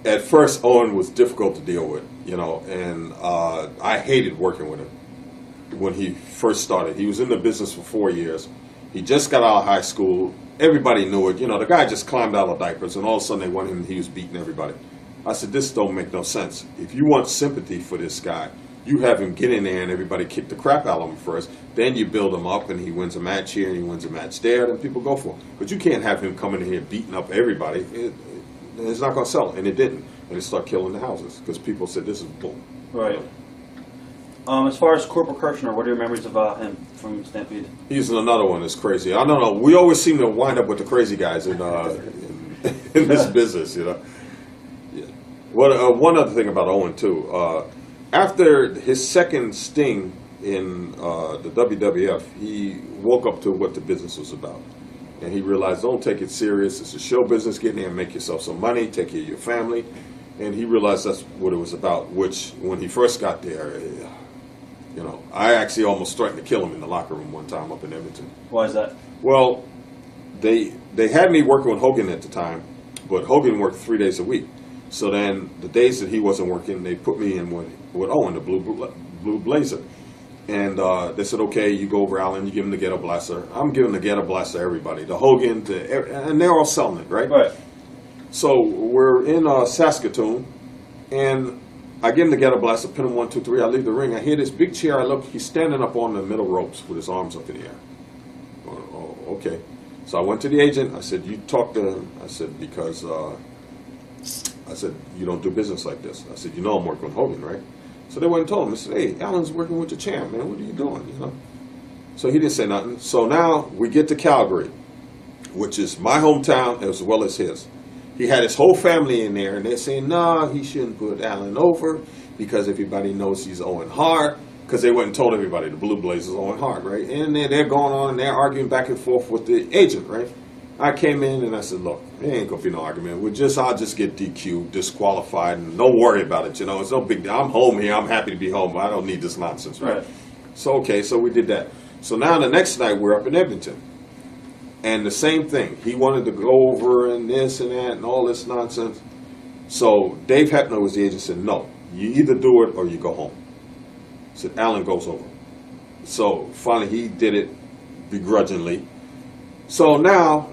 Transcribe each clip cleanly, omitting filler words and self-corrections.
at first Owen was difficult to deal with, you know, and I hated working with him when he first started. He was in the business for 4 years. He just got out of high school. Everybody knew it. You know, the guy just climbed out of diapers, and all of a sudden they wanted him, he was beating everybody. I said, this don't make no sense. If you want sympathy for this guy, you have him get in there and everybody kick the crap out of him first. Then you build him up and he wins a match here and he wins a match there, then people go for him. But you can't have him coming in here beating up everybody. It's not going to sell, and it didn't. And it started killing the houses because people said, this is bull. Right. As far as Corporal Kirshner, what are your memories of him from Stampede? He's another one that's crazy. I don't know. We always seem to wind up with the crazy guys in this business, you know. Yeah. One other thing about Owen, too. After his second sting in the WWF, he woke up to what the business was about. And he realized, don't take it serious. It's a show business. Get in there and make yourself some money. Take care of your family. And he realized that's what it was about, which when he first got there, you know, I actually almost threatened to kill him in the locker room one time up in Edmonton. Why is that? Well, they had me working with Hogan at the time, but Hogan worked 3 days a week. So then the days that he wasn't working, they put me in with Owen, the Blue Blazer. And they said, okay, you go over Allen, you give him the ghetto blaster. I'm giving the ghetto blaster to everybody, to Hogan, and they're all selling it, right? Right. So we're in Saskatoon, and I give him the ghetto blaster, pin him 1, 2, 3. I leave the ring. I hear this big chair. I look. He's standing up on the middle ropes with his arms up in the air. Oh, okay. So I went to the agent. I said, you talk to him. I said, because I said, you don't do business like this. I said, you know I'm working with Hogan, right? So they went and told him. I said, hey, Allen's working with the champ, man. What are you doing? You know. So he didn't say nothing. So now we get to Calgary, which is my hometown as well as his. He had his whole family in there, and they're saying, no, he shouldn't put Allen over because everybody knows he's Owen Hart, because they went and told everybody the Blue Blazers Owen Hart, right? And they're going on, and they're arguing back and forth with the agent, right? I came in, and I said, look, there ain't going to be no argument. I'll just get DQ'd, disqualified, and don't worry about it, you know. It's no big deal. I'm home here. I'm happy to be home. I don't need this nonsense, right? So, okay, so we did that. So now the next night, we're up in Edmonton. And the same thing. He wanted to go over and this and that and all this nonsense. So Dave Hepner was the agent, said, no, you either do it or you go home. Said, Allen goes over. So finally he did it begrudgingly. So now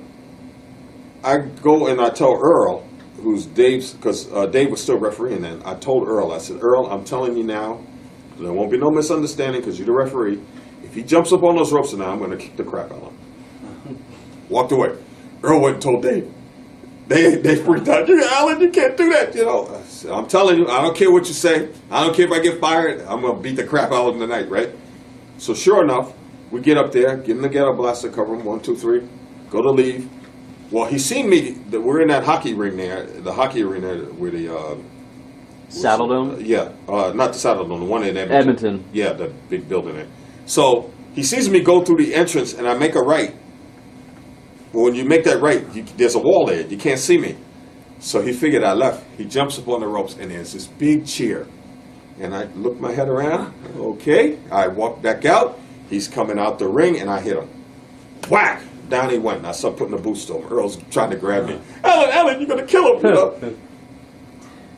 I go and I tell Earl, who's Dave's, because Dave was still refereeing then. I told Earl, I said, Earl, I'm telling you now, there won't be no misunderstanding because you're the referee. If he jumps up on those ropes now, I'm going to kick the crap out of him. Walked away. Earl went and told Dave. They freaked out. Allen, you can't do that, you know. I'm telling you, I don't care what you say. I don't care if I get fired. I'm going to beat the crap out of him tonight, right? So sure enough, we get up there, give him the ghetto blaster, cover him, 1, 2, 3, go to leave. Well, he seen me. We're in that hockey ring there, the hockey arena where the... Saddle Dome? Yeah, not the Saddle Dome, the one in Edmonton. Yeah, the big building there. So he sees me go through the entrance, and I make a right. Well, when you make that right, there's a wall there. You can't see me. So he figured I left. He jumps up on the ropes, and there's this big cheer. And I look my head around. Okay. I walk back out. He's coming out the ring, and I hit him. Whack! Down he went. And I started putting the boots to him. Earl's trying to grab me. Allen, you're going to kill him. You know?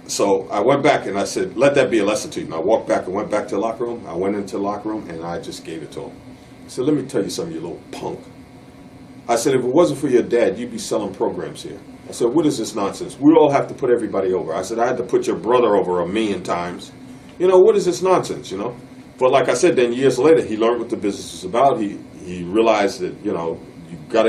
So I went back, and I said, let that be a lesson to you. And I walked back and went back to the locker room. I went into the locker room, and I just gave it to him. I said, let me tell you something, you little punk. I said, if it wasn't for your dad, you'd be selling programs here. I said, what is this nonsense? We all have to put everybody over. I said, I had to put your brother over 1,000,000 times. You know, what is this nonsense, you know? But like I said, then years later, he learned what the business was about. He realized that, you know, you got to go.